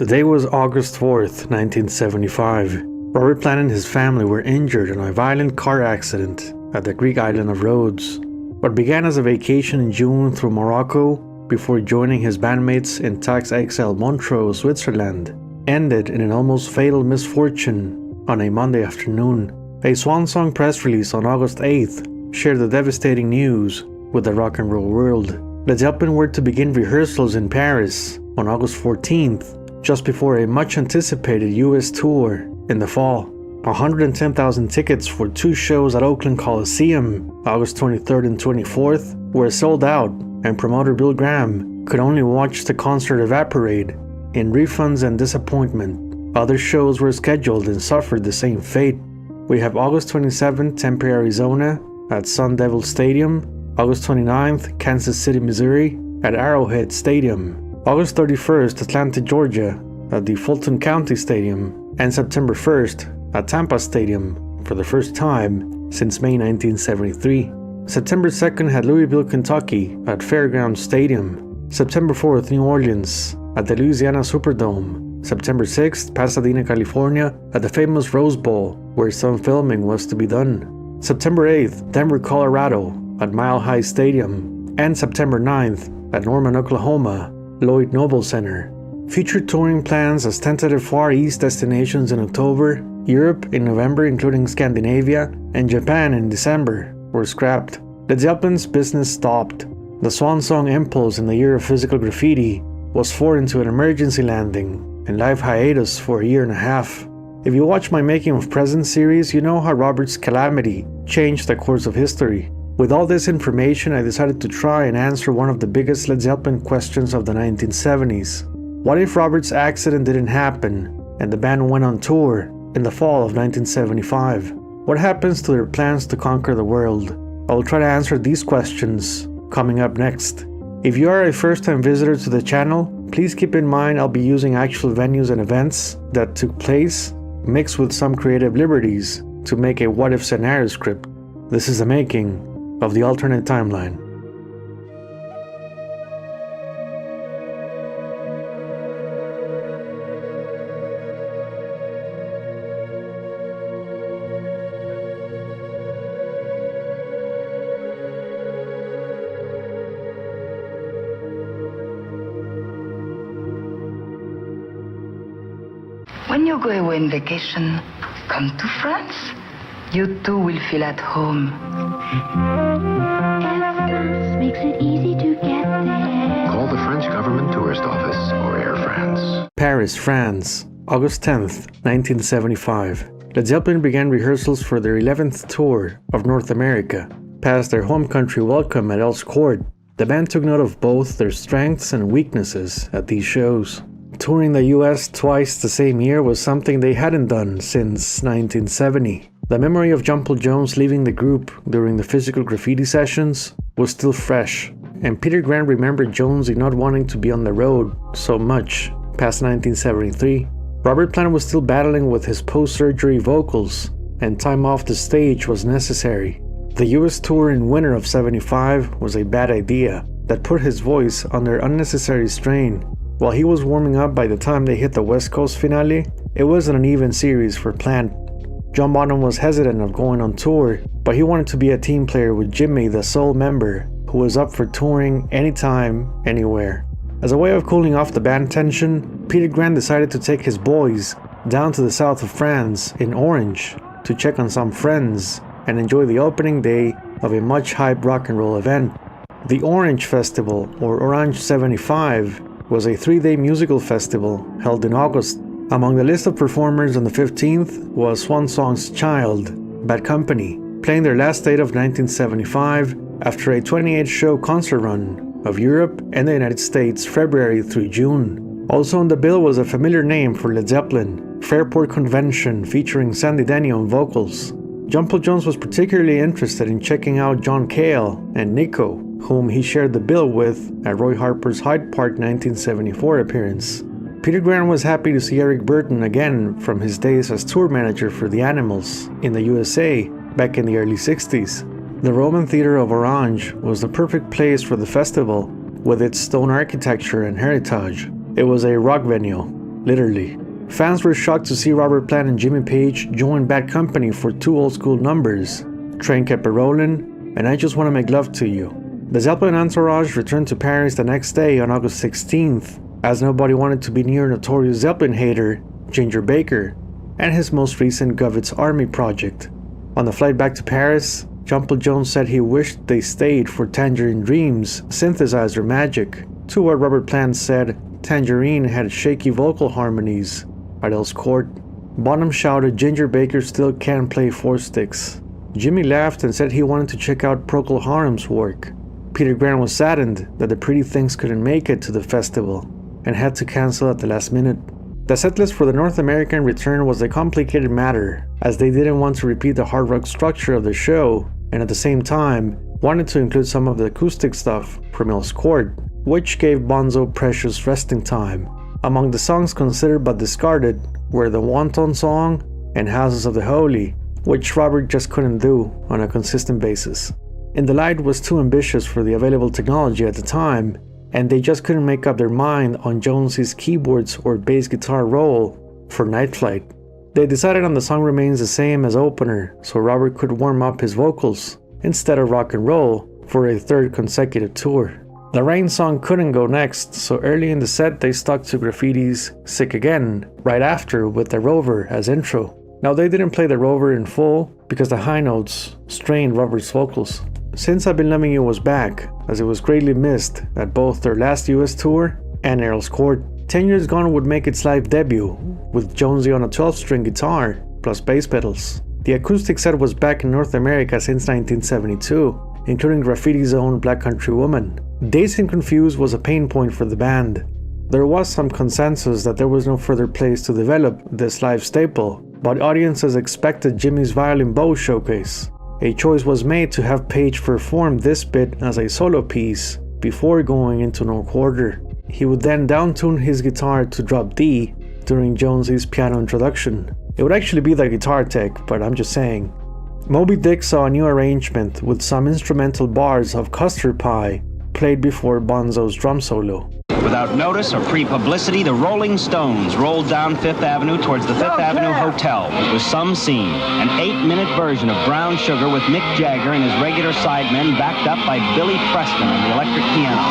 The day was August 4th, 1975. Robert Plant and his family were injured in a violent car accident at the Greek island of Rhodes. What began as a vacation in June through Morocco before joining his bandmates in Tax Exile Montreux, Switzerland, ended in an almost fatal misfortune on a Monday afternoon. A swan song press release on August 8th shared the devastating news with the rock and roll world. Led Zeppelin were to begin rehearsals in Paris on August 14th, just before a much-anticipated US tour in the fall. 110,000 tickets for 2 shows at Oakland Coliseum, August 23rd and 24th, were sold out, and promoter Bill Graham could only watch the concert evaporate in refunds and disappointment. Other shows were scheduled and suffered the same fate. We have August 27th, Tempe, Arizona at Sun Devil Stadium, August 29th, Kansas City, Missouri at Arrowhead Stadium, August 31st, Atlanta, Georgia at the Fulton County Stadium, and September 1st at Tampa Stadium for the first time since May 1973. September 2nd had Louisville, Kentucky at Fairgrounds Stadium, September 4th, New Orleans at the Louisiana Superdome, September 6th, Pasadena, California at the famous Rose Bowl where some filming was to be done, September 8th, Denver, Colorado at Mile High Stadium, and September 9th at Norman, Oklahoma, Lloyd Noble Center. Future touring plans as tentative Far East destinations in October, Europe in November including Scandinavia, and Japan in December were scrapped. Led Zeppelin's business stopped. The swan song impulse in the year of physical graffiti was forced into an emergency landing and live hiatus for a year and a half. If you watch my Making of Present series, you know how Robert's calamity changed the course of history. With all this information, I decided to try and answer one of the biggest Led Zeppelin questions of the 1970s. What if Robert's accident didn't happen and the band went on tour in the fall of 1975? What happens to their plans to conquer the world? I will try to answer these questions coming up next. If you are a first-time visitor to the channel, please keep in mind I'll be using actual venues and events that took place, mixed with some creative liberties to make a what-if scenario script. This is the making of the alternate timeline. When you go away on vacation, come to France. You too will feel at home. France makes it easy to get there. Call the French government tourist office or Air France. Paris, France, August 10th, 1975. Led Zeppelin began rehearsals for their 11th tour of North America. Past their home country welcome at Earl's Court, the band took note of both their strengths and weaknesses at these shows. Touring the US twice the same year was something they hadn't done since 1970. The memory of John Paul Jones leaving the group during the physical graffiti sessions was still fresh, and Peter Grant remembered Jonesy not wanting to be on the road so much past 1973. Robert Plant was still battling with his post-surgery vocals, and time off the stage was necessary. The US tour in winter of '75 was a bad idea that put his voice under unnecessary strain. While he was warming up by the time they hit the West Coast finale, it wasn't an even series for Plant. John Bonham was hesitant of going on tour, but he wanted to be a team player with Jimmy, the sole member, who was up for touring anytime, anywhere. As a way of cooling off the band tension, Peter Grant decided to take his boys down to the south of France, in Orange, to check on some friends and enjoy the opening day of a much-hyped rock and roll event. The Orange Festival, or Orange 75, was a 3-day musical festival held in August. Among the list of performers on the 15th was Swan Song's Child, Bad Company, playing their last date of 1975 after a 28-show concert run of Europe and the United States February through June. Also on the bill was a familiar name for Led Zeppelin, Fairport Convention, featuring Sandy Denny on vocals. John Paul Jones was particularly interested in checking out John Cale and Nico, whom he shared the bill with at Roy Harper's Hyde Park 1974 appearance. Peter Grant was happy to see Eric Burton again from his days as tour manager for the Animals in the USA back in the early 60s. The Roman Theater of Orange was the perfect place for the festival with its stone architecture and heritage. It was a rock venue. literally. Fans were shocked to see Robert Plant and Jimmy Page join Bad Company for two old school numbers, Train Kept It Rollin' and I Just Wanna Make Love to You. The Zeppelin entourage returned to Paris the next day on August 16th, as nobody wanted to be near notorious Zeppelin hater Ginger Baker and his most recent Govitz Army project. On the flight back to Paris, John Paul Jones said he wished they stayed for Tangerine Dream's synthesizer magic, to what Robert Plant said Tangerine had shaky vocal harmonies at Earl's Court. Bonham shouted Ginger Baker still can't play four sticks. Jimmy laughed and said he wanted to check out Procol Harum's work. Peter Grant was saddened that the Pretty Things couldn't make it to the festival and had to cancel at the last minute. The setlist for the North American return was a complicated matter, as they didn't want to repeat the hard rock structure of the show and at the same time wanted to include some of the acoustic stuff from Earl's Court, which gave Bonzo precious resting time. Among the songs considered but discarded were the Wonton Song and Houses of the Holy, which Robert just couldn't do on a consistent basis. In the Light was too ambitious for the available technology at the time, and they just couldn't make up their mind on Jonesy's keyboards or bass guitar role for Night Flight. They decided on the song Remains the Same as opener, so Robert could warm up his vocals instead of rock and roll for a third consecutive tour. The Rain song couldn't go next, so early in the set they stuck to Graffiti's Sick Again right after with the Rover as intro. Now they didn't play the Rover in full because the high notes strained Robert's vocals. Since I've Been Loving You was back, as it was greatly missed at both their last US tour and Earl's Court. 10 Years Gone would make its live debut, with Jonesy on a 12-string guitar plus bass pedals. The acoustic set was back in North America since 1972, including Graffiti's own Black Country Woman. Dazed and Confused was a pain point for the band. There was some consensus that there was no further place to develop this live staple, but audiences expected Jimmy's violin bow showcase. A choice was made to have Page perform this bit as a solo piece before going into no quarter. He would then downtune his guitar to drop D during Jonesy's piano introduction. It would actually be the guitar tech, but I'm just saying. Moby Dick saw a new arrangement with some instrumental bars of Custard Pie played before Bonzo's drum solo. Without notice or pre-publicity, the Rolling Stones rolled down Fifth Avenue towards the Fifth Avenue Hotel. It was some scene. An 8-minute version of Brown Sugar with Mick Jagger and his regular sidemen backed up by Billy Preston on the electric piano.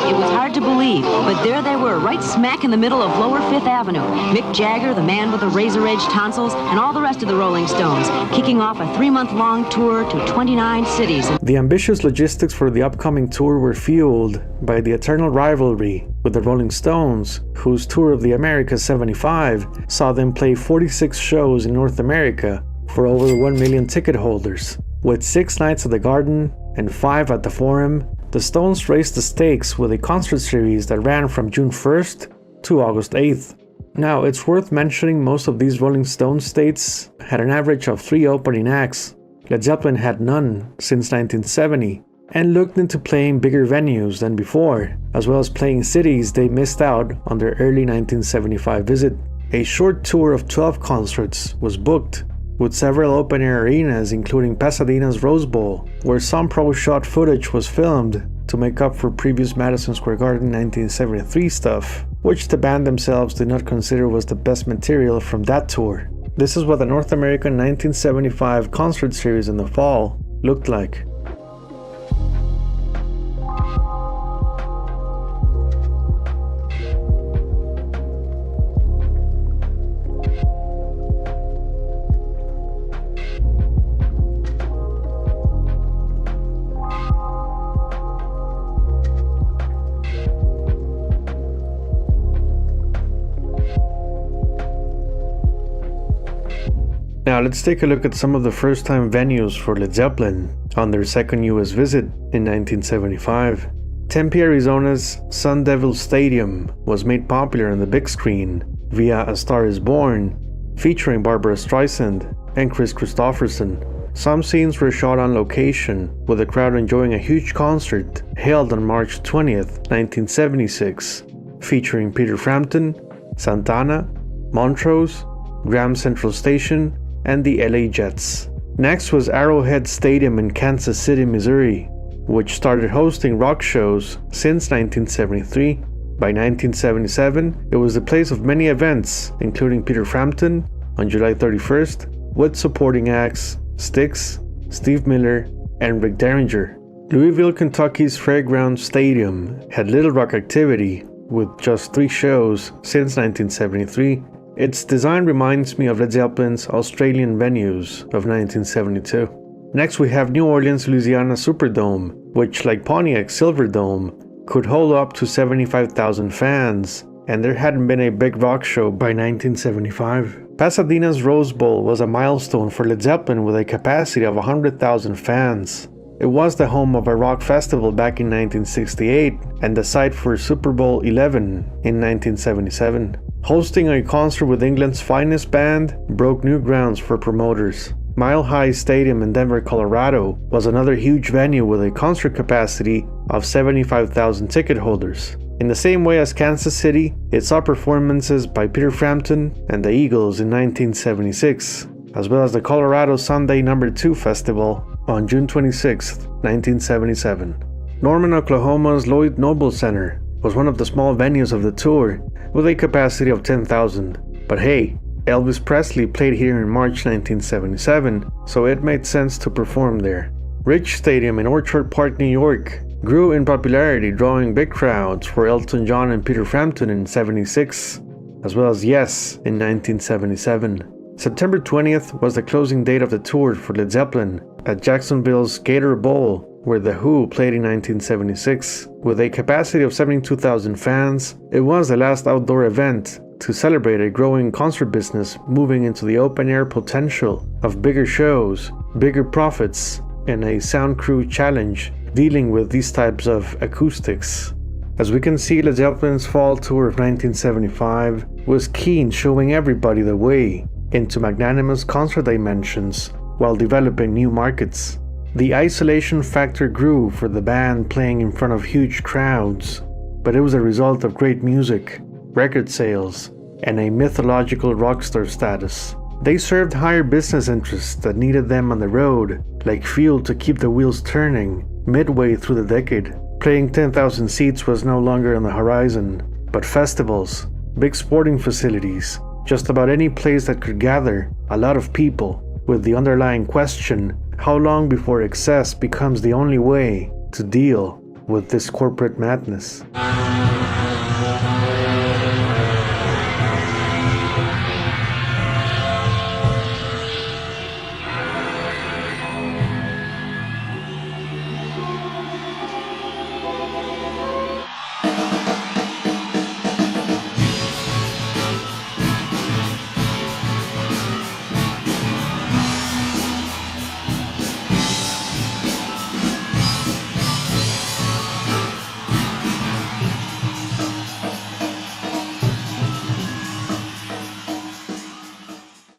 It was hard to believe, but there they were, right smack in the middle of Lower Fifth Avenue. Mick Jagger, the man with the razor-edged tonsils, and all the rest of the Rolling Stones, kicking off a 3-month-long tour to 29 cities. The ambitious logistics for the upcoming tour were fueled by the eternal rivalry with the Rolling Stones, whose tour of the Americas 75 saw them play 46 shows in North America for over 1 million ticket holders. With 6 nights at the Garden and 5 at the Forum, the Stones raised the stakes with a concert series that ran from June 1st to August 8th. Now, it's worth mentioning most of these Rolling Stones dates had an average of 3 opening acts. Led Zeppelin had none since 1970, and looked into playing bigger venues than before, as well as playing cities they missed out on their early 1975 visit. A short tour of 12 concerts was booked, with several open-air arenas including Pasadena's Rose Bowl, where some pro-shot footage was filmed to make up for previous Madison Square Garden 1973 stuff, which the band themselves did not consider was the best material from that tour. This is what the North American 1975 concert series in the fall looked like. Now let's take a look at some of the first-time venues for Led Zeppelin on their second US visit in 1975. Tempe, Arizona's Sun Devil Stadium was made popular on the big screen via A Star Is Born, featuring Barbara Streisand and Chris Christopherson. Some scenes were shot on location, with the crowd enjoying a huge concert held on March 20th, 1976, featuring Peter Frampton, Santana, Montrose, Graham Central Station, and the LA Jets. Next was Arrowhead Stadium in Kansas City, Missouri, which started hosting rock shows since 1973. By 1977, it was the place of many events, including Peter Frampton on July 31st, with supporting acts Styx, Steve Miller, and Rick Derringer. Louisville, Kentucky's Fairgrounds Stadium had little rock activity, with just 3 shows since 1973. Its design reminds me of Led Zeppelin's Australian venues of 1972. Next we have New Orleans, Louisiana Superdome, which, like Pontiac's Silverdome, could hold up to 75,000 fans, and there hadn't been a big rock show by 1975. Pasadena's Rose Bowl was a milestone for Led Zeppelin with a capacity of 100,000 fans. It was the home of a rock festival back in 1968 and the site for Super Bowl XI in 1977. Hosting a concert with England's finest band broke new grounds for promoters. Mile High Stadium in Denver, Colorado was another huge venue with a concert capacity of 75,000 ticket holders. In the same way as Kansas City, it saw performances by Peter Frampton and the Eagles in 1976, as well as the Colorado Sunday No. 2 Festival on June 26, 1977. Norman, Oklahoma's Lloyd Noble Center was one of the small venues of the tour, with a capacity of 10,000. But hey, Elvis Presley played here in March 1977, so it made sense to perform there. Rich Stadium in Orchard Park, New York grew in popularity, drawing big crowds for Elton John and Peter Frampton in 76, as well as Yes in 1977. September 20th was the closing date of the tour for Led Zeppelin at Jacksonville's Gator Bowl, where The Who played in 1976. With a capacity of 72,000 fans, it was the last outdoor event to celebrate a growing concert business moving into the open-air potential of bigger shows, bigger profits, and a sound crew challenge dealing with these types of acoustics. As we can see, Led Zeppelin's fall tour of 1975 was keen, showing everybody the way into magnanimous concert dimensions while developing new markets. The isolation factor grew for the band playing in front of huge crowds, but it was a result of great music, record sales, and a mythological rock star status. They served higher business interests that needed them on the road, like fuel to keep the wheels turning midway through the decade. Playing 10,000 seats was no longer on the horizon, but festivals, big sporting facilities, just about any place that could gather a lot of people, with the underlying question, how long before excess becomes the only way to deal with this corporate madness?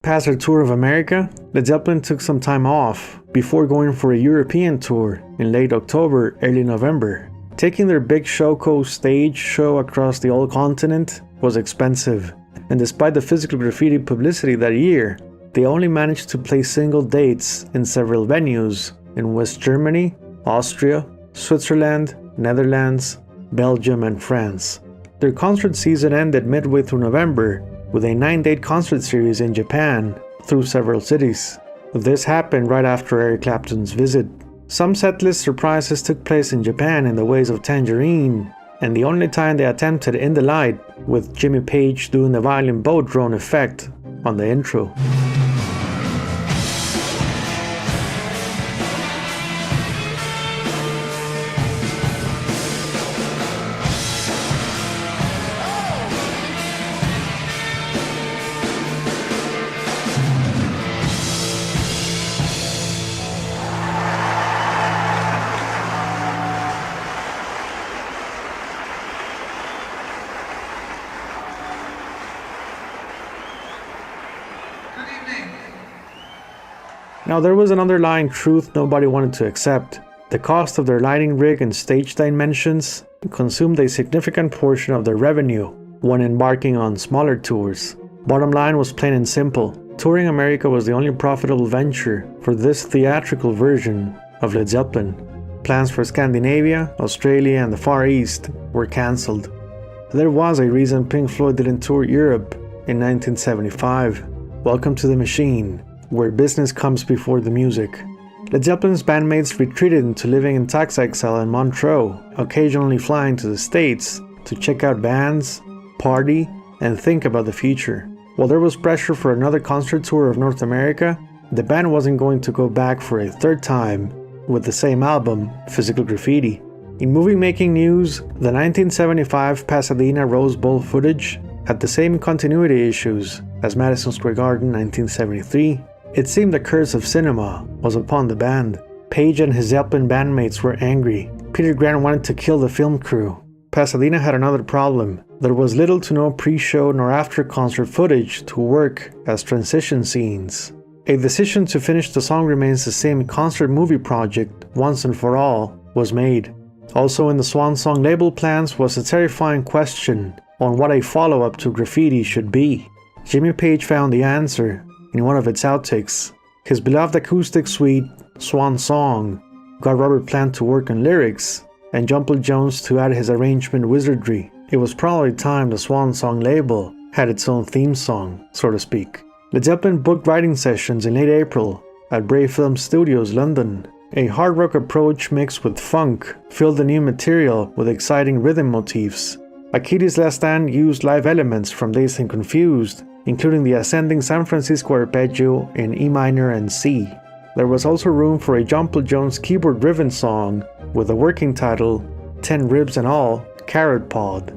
Past their tour of America, Led Zeppelin took some time off before going for a European tour in late October, early November. Taking their big Showco stage show across the old continent was expensive, and despite the physical graffiti publicity that year, they only managed to play single dates in several venues in West Germany, Austria, Switzerland, Netherlands, Belgium, and France. Their concert season ended midway through November with a 9-date concert series in Japan through several cities. This happened right after Eric Clapton's visit. Some setlist surprises took place in Japan in the ways of Tangerine, and the only time they attempted In the Light, with Jimmy Page doing the violin bow drone effect on the intro. Now there was an underlying truth nobody wanted to accept. The cost of their lighting rig and stage dimensions consumed a significant portion of their revenue when embarking on smaller tours. Bottom line was plain and simple. Touring America was the only profitable venture for this theatrical version of Led Zeppelin. Plans for Scandinavia, Australia, and the Far East were cancelled. there was a reason Pink Floyd didn't tour Europe in 1975. Welcome to the machine, where business comes before the music. Led Zeppelin's bandmates retreated into living in tax exile in Montreux, occasionally flying to the States to check out bands, party, and think about the future. While there was pressure for another concert tour of North America, the band wasn't going to go back for a third time with the same album, Physical Graffiti. In movie-making news, the 1975 Pasadena Rose Bowl footage had the same continuity issues as Madison Square Garden 1973. It seemed the curse of cinema was upon the band. Page and his Zeppelin bandmates were angry. Peter Grant wanted to kill the film crew. Pasadena had another problem. There was little to no pre-show nor after-concert footage to work as transition scenes. A decision to finish The Song Remains the Same concert movie project once and for all was made. Also in the Swan Song label plans was a terrifying question on what a follow-up to Graffiti should be. Jimmy Page found the answer in one of its outtakes. His beloved acoustic suite, Swan Song, got Robert Plant to work on lyrics and Jumble Jones to add his arrangement wizardry. It was probably time the Swan Song label had its own theme song, so to speak. Led Zeppelin booked writing sessions in late April at Brave Film Studios, London. A hard rock approach mixed with funk filled the new material with exciting rhythm motifs. Achilles' Last Stand used live elements from Dazed and Confused, including the ascending San Francisco arpeggio in E minor and C. There was also room for a Jumble Jones keyboard-driven song with the working title 10 Ribs and All, Carrot Pod.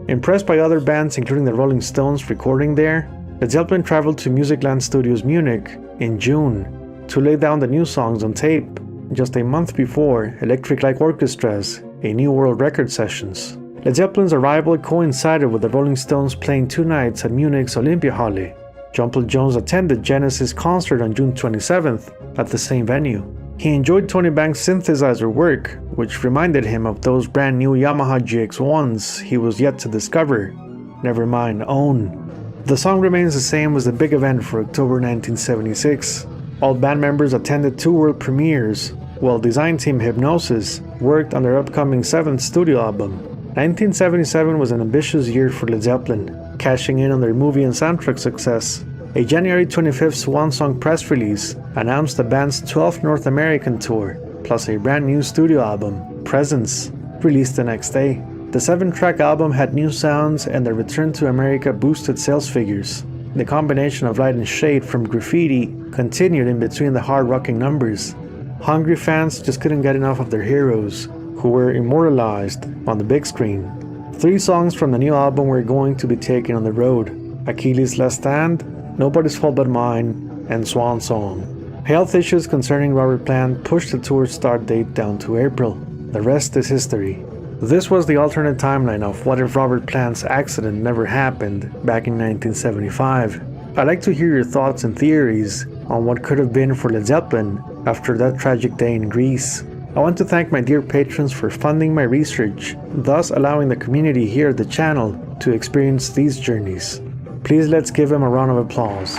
Impressed by other bands including the Rolling Stones recording there, Led Zeppelin traveled to Musicland Studios Munich in June to lay down the new songs on tape, just a month before Electric Light Orchestra's A New World record sessions. Led Zeppelin's arrival coincided with the Rolling Stones playing 2 nights at Munich's Olympiahalle. Jumble Jones attended Genesis' concert on June 27th at the same venue. He enjoyed Tony Banks' synthesizer work, which reminded him of those brand new Yamaha GX1s he was yet to discover, never mind own. The Song Remains the Same was the big event for October 1976. All band members attended 2 world premieres, while design team Hypnosis worked on their upcoming 7th studio album. 1977 was an ambitious year for Led Zeppelin, cashing in on their movie and soundtrack success. A January 25th Swan Song press release announced the band's 12th North American tour, plus a brand new studio album, Presence, released the next day. The 7-track album had new sounds, and the return to America boosted sales figures. The combination of light and shade from Graffiti continued in between the hard-rocking numbers. Hungry fans just couldn't get enough of their heroes, who were immortalized on the big screen. 3 songs from the new album were going to be taken on the road: Achilles' Last Stand, Nobody's Fault But Mine, and Swan Song. Health issues concerning Robert Plant pushed the tour start date down to April. The rest is history. This was the alternate timeline of what if Robert Plant's accident never happened back in 1975. I'd like to hear your thoughts and theories on what could have been for Led Zeppelin after that tragic day in Greece. I want to thank my dear patrons for funding my research, thus allowing the community here at the channel to experience these journeys. Please let's give them a round of applause.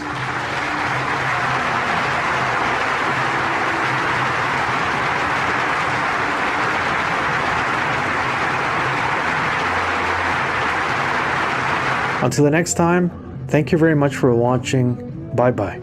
Until the next time, thank you very much for watching. Bye bye.